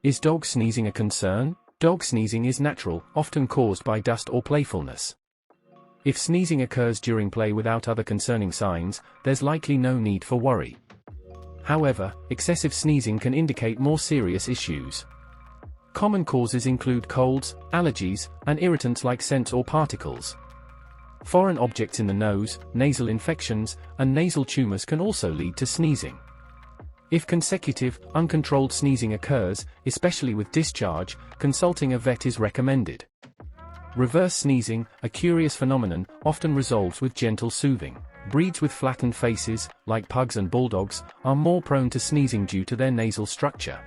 Is dog sneezing a concern? Dog sneezing is natural, often caused by dust or playfulness. If sneezing occurs during play without other concerning signs, there's likely no need for worry. However, excessive sneezing can indicate more serious issues. Common causes include colds, allergies, and irritants like scents or particles. Foreign objects in the nose, nasal infections, and nasal tumors can also lead to sneezing. If consecutive, uncontrolled sneezing occurs, especially with discharge, consulting a vet is recommended. Reverse sneezing, a curious phenomenon, often resolves with gentle soothing. Breeds with flattened faces, like pugs and bulldogs, are more prone to sneezing due to their nasal structure.